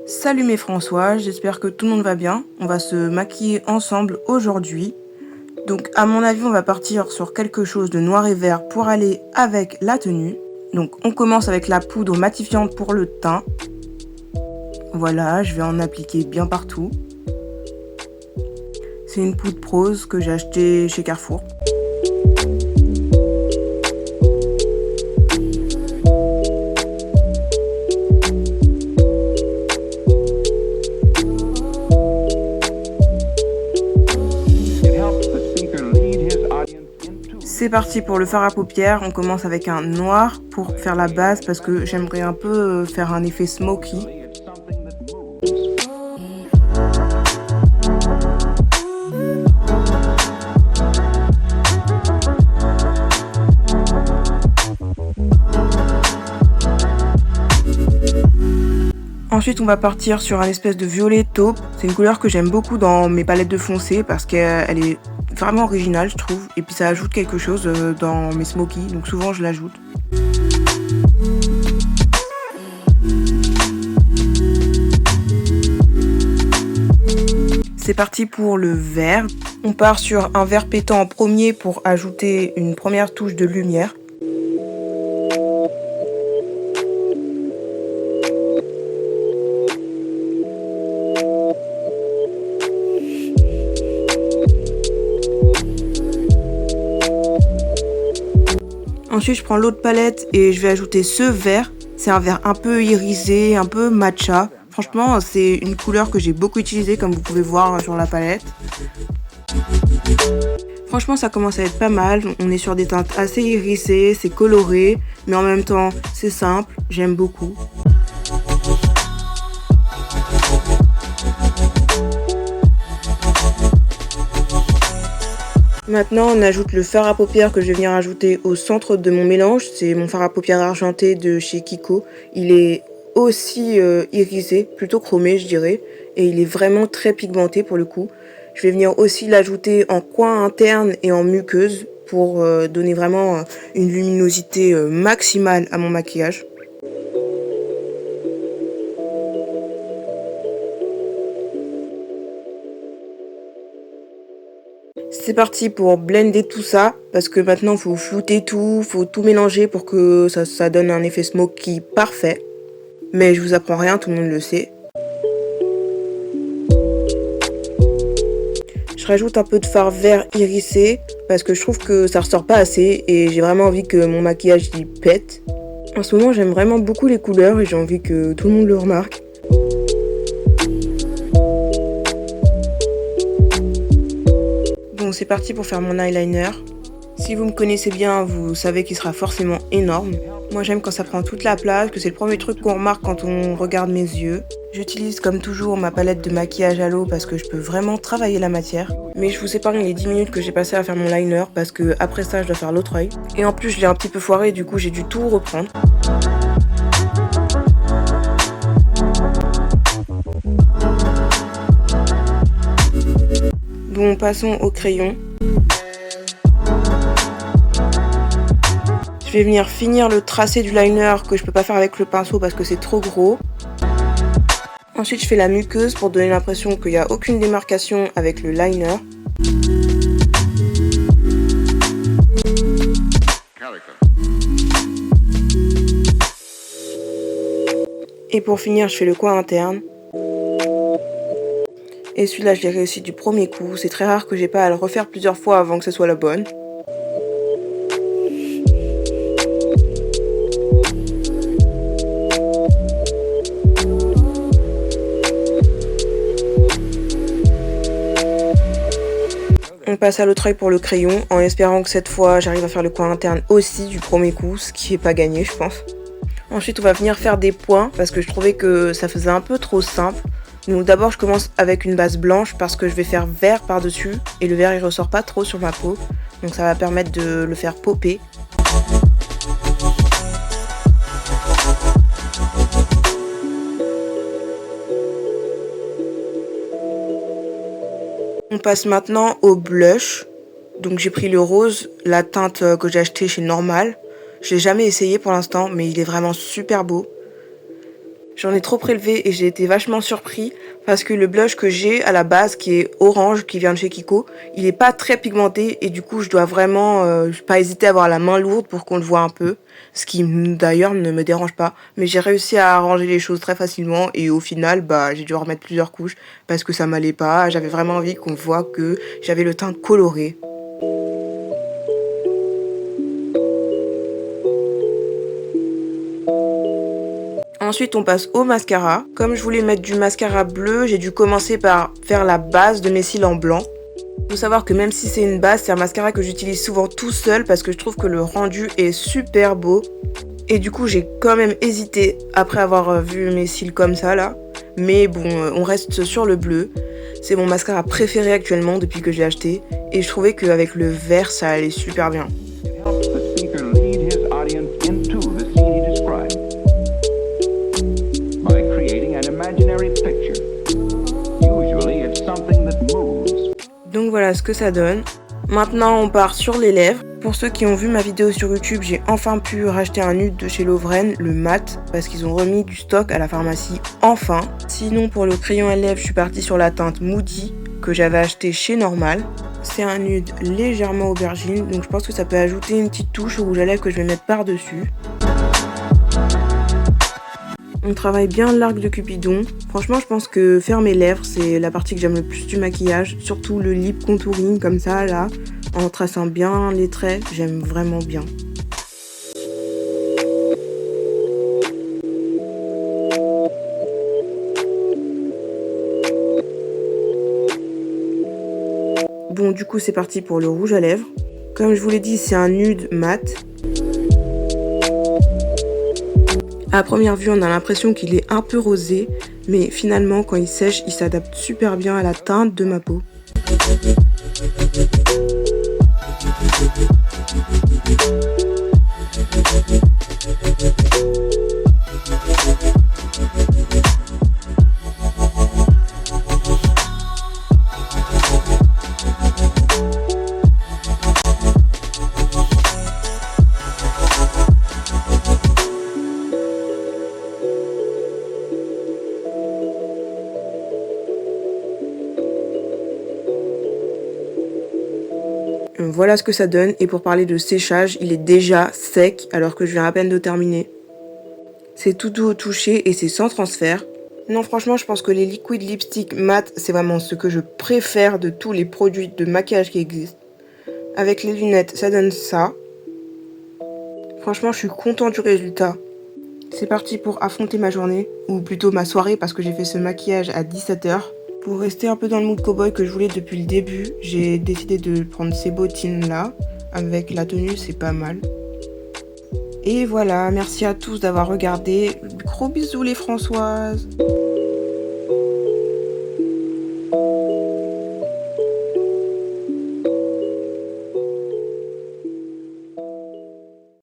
Salut mes François, j'espère que tout le monde va bien. On va se maquiller ensemble aujourd'hui. Donc à mon avis, on va partir sur quelque chose de noir et vert pour aller avec la tenue. Donc on commence avec la poudre matifiante pour le teint. Voilà, je vais en appliquer bien partout. C'est une poudre Prose que j'ai achetée chez Carrefour. C'est parti pour le fard à paupières. On commence avec un noir pour faire la base parce que j'aimerais un peu faire un effet smoky. Ensuite, on va partir sur un espèce de violet taupe. C'est une couleur que j'aime beaucoup dans mes palettes de foncé parce qu'elle est vraiment originale, je trouve. Et puis ça ajoute quelque chose dans mes smokies, donc souvent je l'ajoute. C'est parti pour le vert. On part sur un vert pétant en premier pour ajouter une première touche de lumière. Ensuite, je prends l'autre palette et je vais ajouter ce vert. C'est un vert un peu irisé, un peu matcha. Franchement, c'est une couleur que j'ai beaucoup utilisée, comme vous pouvez voir sur la palette. Franchement, ça commence à être pas mal. On est sur des teintes assez irisées, c'est coloré, mais en même temps, c'est simple. J'aime beaucoup. Maintenant, on ajoute le fard à paupières que je vais venir ajouter au centre de mon mélange. C'est mon fard à paupières argenté de chez Kiko. Il est aussi irisé, plutôt chromé je dirais, et il est vraiment très pigmenté pour le coup. Je vais venir aussi l'ajouter en coin interne et en muqueuse pour donner vraiment une luminosité maximale à mon maquillage. C'est parti pour blender tout ça, parce que maintenant il faut flouter tout, faut tout mélanger pour que ça donne un effet smoky parfait. Mais je vous apprends rien, tout le monde le sait. Je rajoute un peu de fard vert irisé, parce que je trouve que ça ressort pas assez, et j'ai vraiment envie que mon maquillage y pète. En ce moment j'aime vraiment beaucoup les couleurs, et j'ai envie que tout le monde le remarque. Bon, c'est parti pour faire mon eyeliner. Si vous me connaissez bien, vous savez qu'il sera forcément énorme. Moi j'aime quand ça prend toute la place, que c'est le premier truc qu'on remarque quand on regarde mes yeux. J'utilise comme toujours ma palette de maquillage à l'eau parce que je peux vraiment travailler la matière. Mais je vous épargne les 10 minutes que j'ai passé à faire mon liner parce que après ça je dois faire l'autre œil. Et en plus je l'ai un petit peu foiré, du coup j'ai dû tout reprendre. Bon, passons au crayon. Je vais venir finir le tracé du liner que je peux pas faire avec le pinceau parce que c'est trop gros. Ensuite, je fais la muqueuse pour donner l'impression qu'il n'y a aucune démarcation avec le liner. Et pour finir, je fais le coin interne. Et celui-là, je l'ai réussi du premier coup. C'est très rare que j'ai pas à le refaire plusieurs fois avant que ce soit la bonne. On passe à l'autre œil pour le crayon, en espérant que cette fois j'arrive à faire le coin interne aussi du premier coup, ce qui est pas gagné je pense. Ensuite on va venir faire des points parce que je trouvais que ça faisait un peu trop simple. Donc d'abord je commence avec une base blanche parce que je vais faire vert par dessus et le vert il ressort pas trop sur ma peau. Donc ça va permettre de le faire popper. On passe maintenant au blush. Donc j'ai pris le rose, la teinte que j'ai achetée chez Normal. Je l'ai jamais essayé pour l'instant, mais il est vraiment super beau. J'en ai trop prélevé et j'ai été vachement surpris parce que le blush que j'ai à la base, qui est orange, qui vient de chez Kiko, il est pas très pigmenté et du coup je dois vraiment pas hésiter à avoir la main lourde pour qu'on le voit un peu, ce qui d'ailleurs ne me dérange pas. Mais j'ai réussi à arranger les choses très facilement et au final j'ai dû en remettre plusieurs couches parce que ça m'allait pas. J'avais vraiment envie qu'on voit que j'avais le teint coloré. Ensuite, on passe au mascara. Comme je voulais mettre du mascara bleu, j'ai dû commencer par faire la base de mes cils en blanc. Il faut savoir que même si c'est une base, c'est un mascara que j'utilise souvent tout seul parce que je trouve que le rendu est super beau. Et du coup, j'ai quand même hésité après avoir vu mes cils comme ça là. Mais bon, on reste sur le bleu. C'est mon mascara préféré actuellement depuis que je l'ai acheté. Et je trouvais qu'avec le vert, ça allait super bien. Donc voilà ce que ça donne. Maintenant on part sur les lèvres. Pour ceux qui ont vu ma vidéo sur YouTube, j'ai enfin pu racheter un nude de chez Lovren, le mat, parce qu'ils ont remis du stock à la pharmacie, enfin. Sinon pour le crayon à lèvres, je suis partie sur la teinte Moody, que j'avais acheté chez Normal. C'est un nude légèrement aubergine, donc je pense que ça peut ajouter une petite touche au rouge à lèvres que je vais mettre par-dessus. On travaille bien l'arc de Cupidon. Franchement, je pense que faire mes lèvres, c'est la partie que j'aime le plus du maquillage. Surtout le lip contouring comme ça, là. En traçant bien les traits, j'aime vraiment bien. Bon, du coup, c'est parti pour le rouge à lèvres. Comme je vous l'ai dit, c'est un nude mat. À première vue, on a l'impression qu'il est un peu rosé, mais finalement, quand il sèche, il s'adapte super bien à la teinte de ma peau. Voilà ce que ça donne, et pour parler de séchage, il est déjà sec alors que je viens à peine de terminer. C'est tout doux au toucher et c'est sans transfert. Non, franchement, je pense que les liquid lipstick mat, c'est vraiment ce que je préfère de tous les produits de maquillage qui existent. Avec les lunettes, ça donne ça. Franchement, je suis contente du résultat. C'est parti pour affronter ma journée, ou plutôt ma soirée parce que j'ai fait ce maquillage à 17h. Pour rester un peu dans le mood cowboy que je voulais depuis le début, j'ai décidé de prendre ces bottines là. Avec la tenue, c'est pas mal. Et voilà, merci à tous d'avoir regardé. Gros bisous les Françoises.